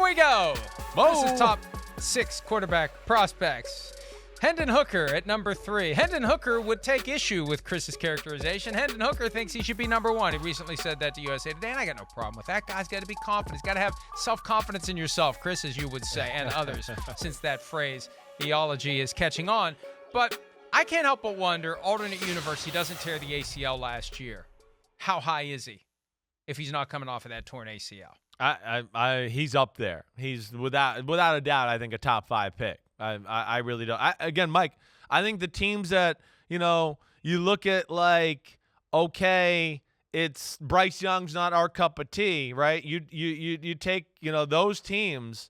we go. Whoa. This is top 6 quarterback prospects. Hendon Hooker at number 3. Hendon Hooker would take issue with Chris's characterization. Hendon Hooker thinks he should be number 1. He recently said that to USA Today, and I got no problem with that. Guy's got to be confident. He's got to have self-confidence in yourself, Chris, as you would say, and others, since that phrase, theology, is catching on. But I can't help but wonder, alternate universe, he doesn't tear the ACL last year. How high is he if he's not coming off of that torn ACL? He's up there. He's without a doubt, I think, a top 5 pick. I really don't. Again, Mike, I think the teams that, you look at like, okay, it's Bryce Young's not our cup of tea, right? You take, those teams,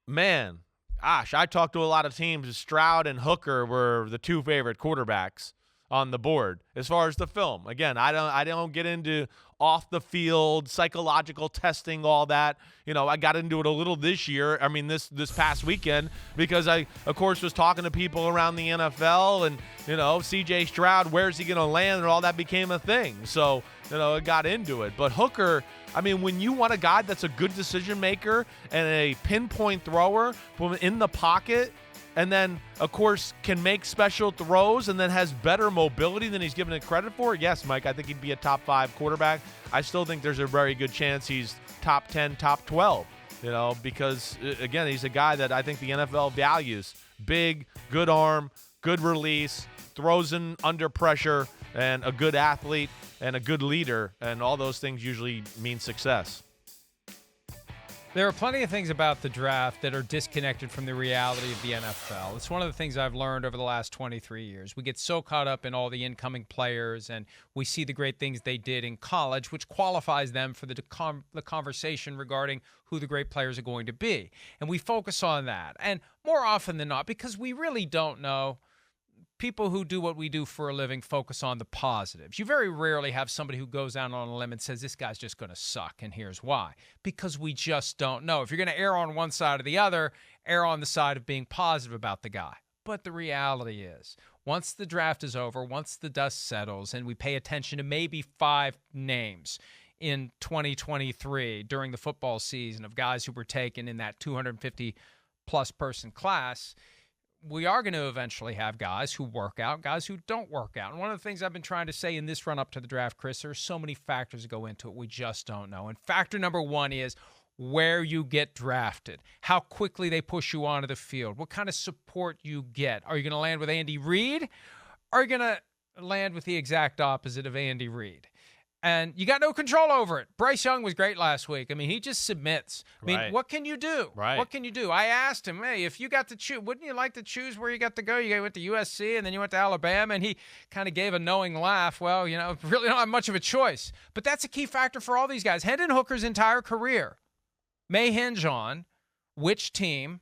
man, gosh, I talked to a lot of teams. Stroud and Hooker were the 2 favorite quarterbacks on the board as far as the film. Again, I don't get into off the field psychological testing, all that. I got into it a little this year. I mean, this past weekend, because I, of course, was talking to people around the NFL and, CJ Stroud, where's he going to land, and all that became a thing. So, it got into it. But Hooker, I mean, when you want a guy that's a good decision maker and a pinpoint thrower from in the pocket, and then, of course, can make special throws and then has better mobility than he's given it credit for, yes, Mike, I think he'd be a top 5 quarterback. I still think there's a very good chance he's top 10, top 12, because, again, he's a guy that I think the NFL values. Big, good arm, good release, throws in under pressure, and a good athlete and a good leader, and all those things usually mean success. There are plenty of things about the draft that are disconnected from the reality of the NFL. It's one of the things I've learned over the last 23 years. We get so caught up in all the incoming players, and we see the great things they did in college, which qualifies them for the conversation regarding who the great players are going to be. And we focus on that. And more often than not, because we really don't know, people who do what we do for a living focus on the positives. You very rarely have somebody who goes out on a limb and says, this guy's just going to suck, and here's why. Because we just don't know. If you're going to err on one side or the other, err on the side of being positive about the guy. But the reality is, once the draft is over, once the dust settles, and we pay attention to maybe 5 names in 2023 during the football season of guys who were taken in that 250-plus person class, we are going to eventually have guys who work out, guys who don't work out. And one of the things I've been trying to say in this run-up to the draft, Chris, there are so many factors that go into it we just don't know. And factor number 1 is where you get drafted, how quickly they push you onto the field, what kind of support you get. Are you going to land with Andy Reid? Or are you going to land with the exact opposite of Andy Reid? And you got no control over it. Bryce Young was great last week. I mean, he just submits. I mean, Right. What can you do? Right. What can you do? I asked him, hey, if you got to choose, wouldn't you like to choose where you got to go? You went to USC and then you went to Alabama, and he kind of gave a knowing laugh. Well, really don't have much of a choice. But that's a key factor for all these guys. Hendon Hooker's entire career may hinge on which team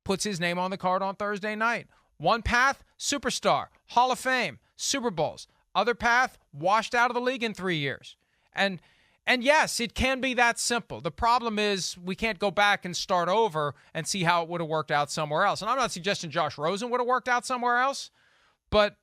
puts his name on the card on Thursday night. One path, superstar, Hall of Fame, Super Bowls. Other path, washed out of the league in 3 years. And yes, it can be that simple. The problem is we can't go back and start over and see how it would have worked out somewhere else. And I'm not suggesting Josh Rosen would have worked out somewhere else, but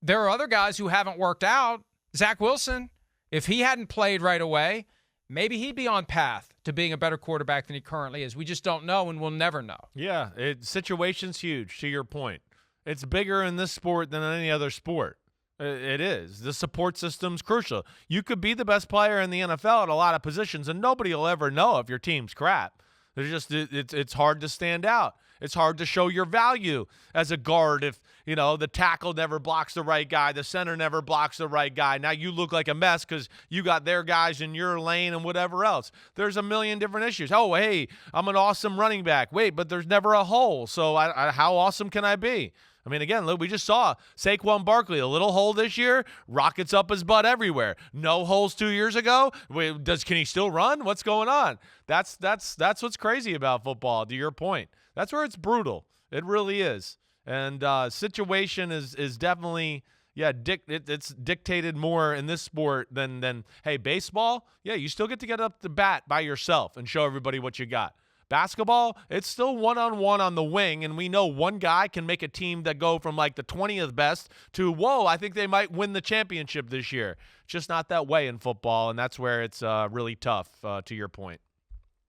there are other guys who haven't worked out. Zach Wilson, if he hadn't played right away, maybe he'd be on path to being a better quarterback than he currently is. We just don't know, and we'll never know. Yeah, situation's huge, to your point. It's bigger in this sport than any other sport. It is. The support system's crucial. You could be the best player in the NFL at a lot of positions, and nobody will ever know if your team's crap. It's hard to stand out. It's hard to show your value as a guard if, the tackle never blocks the right guy, the center never blocks the right guy. Now you look like a mess because you got their guys in your lane and whatever else. There's a million different issues. Oh, hey, I'm an awesome running back. Wait, but there's never a hole, so how awesome can I be? I mean, again, look, we just saw Saquon Barkley, a little hole this year, rockets up his butt everywhere. No holes 2 years ago. Wait, can he still run? What's going on? That's what's crazy about football, to your point. That's where it's brutal. It really is. And situation is definitely, it's dictated more in this sport than hey, baseball, you still get up to bat by yourself and show everybody what you got. Basketball, it's still one-on-one on the wing, and we know one guy can make a team that go from like the 20th best to, whoa, I think they might win the championship this year. It's just not that way in football, and that's where it's really tough, to your point.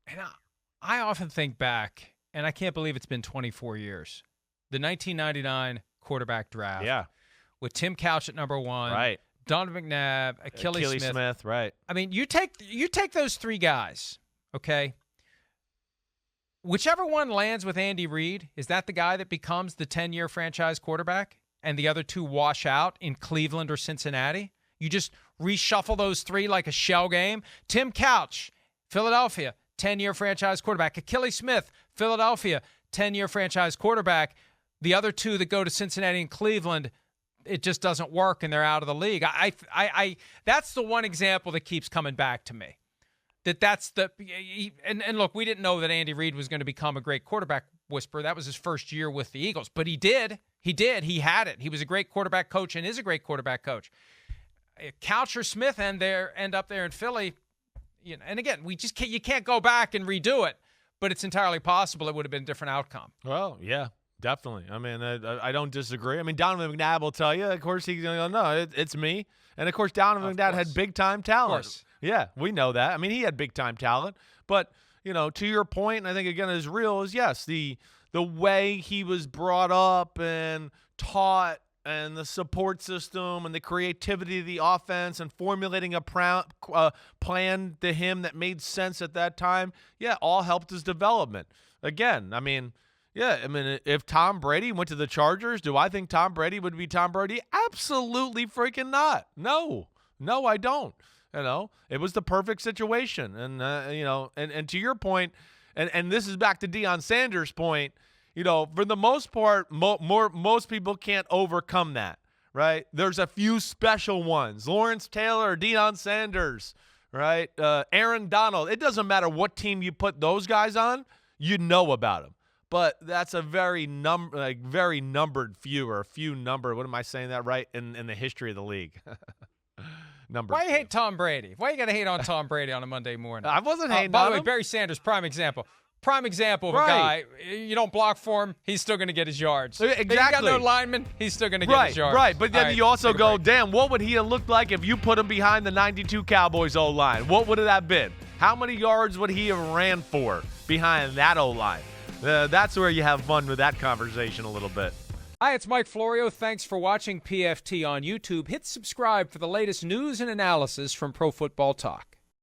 And I often think back, and I can't believe it's been 24 years. The 1999 quarterback draft. Yeah. With Tim Couch at number 1. Right. Donovan McNabb, Achilles Smith. Right. I mean, you take those 3 guys, okay? Whichever one lands with Andy Reid, is that the guy that becomes the 10-year franchise quarterback and the other 2 wash out in Cleveland or Cincinnati? You just reshuffle those 3 like a shell game. Tim Couch, Philadelphia, 10-year franchise quarterback. Achilles Smith, Philadelphia, 10-year franchise quarterback. The other 2 that go to Cincinnati and Cleveland, it just doesn't work and they're out of the league. I that's the one example that keeps coming back to me. That's the and look, we didn't know that Andy Reid was going to become a great quarterback whisperer. That was his first year with the Eagles, but he did. He had it. He was a great quarterback coach and is a great quarterback coach. Couch or Smith end up there in Philly, and again, you can't go back and redo it, but it's entirely possible it would have been a different outcome. Well, yeah. Definitely. I mean, I don't disagree. I mean, Donovan McNabb will tell you. Of course, he's going to go, no, it's me. And, of course, Donovan McNabb had big-time talent. Of course. Yeah, we know that. I mean, he had big-time talent. But, to your point, and I think, again, is real, is, yes, the way he was brought up and taught and the support system and the creativity of the offense and formulating a plan to him that made sense at that time, yeah, all helped his development. Again, I mean, yeah, I mean, if Tom Brady went to the Chargers, do I think Tom Brady would be Tom Brady? Absolutely freaking not. No, I don't. It was the perfect situation. And, and to your point, and this is back to Deion Sanders' point, for the most part, most people can't overcome that, right? There's a few special ones. Lawrence Taylor, Deion Sanders, right? Aaron Donald. It doesn't matter what team you put those guys on, you know about them. But that's a very numbered few, or a few number. What am I saying that right? In the history of the league. Why you hate Tom Brady? Why you got to hate on Tom Brady on a Monday morning? I wasn't hating by on the way, him. Barry Sanders, prime example of a guy, you don't block for him, he's still going to get his yards. Exactly. If you got no lineman, he's still going to get his yards. Right, but then you also go, damn, what would he have looked like if you put him behind the 92 Cowboys O-line? What would it have been? How many yards would he have ran for behind that O-line? That's where you have fun with that conversation a little bit. Hi, it's Mike Florio. Thanks for watching PFT on YouTube. Hit subscribe for the latest news and analysis from Pro Football Talk.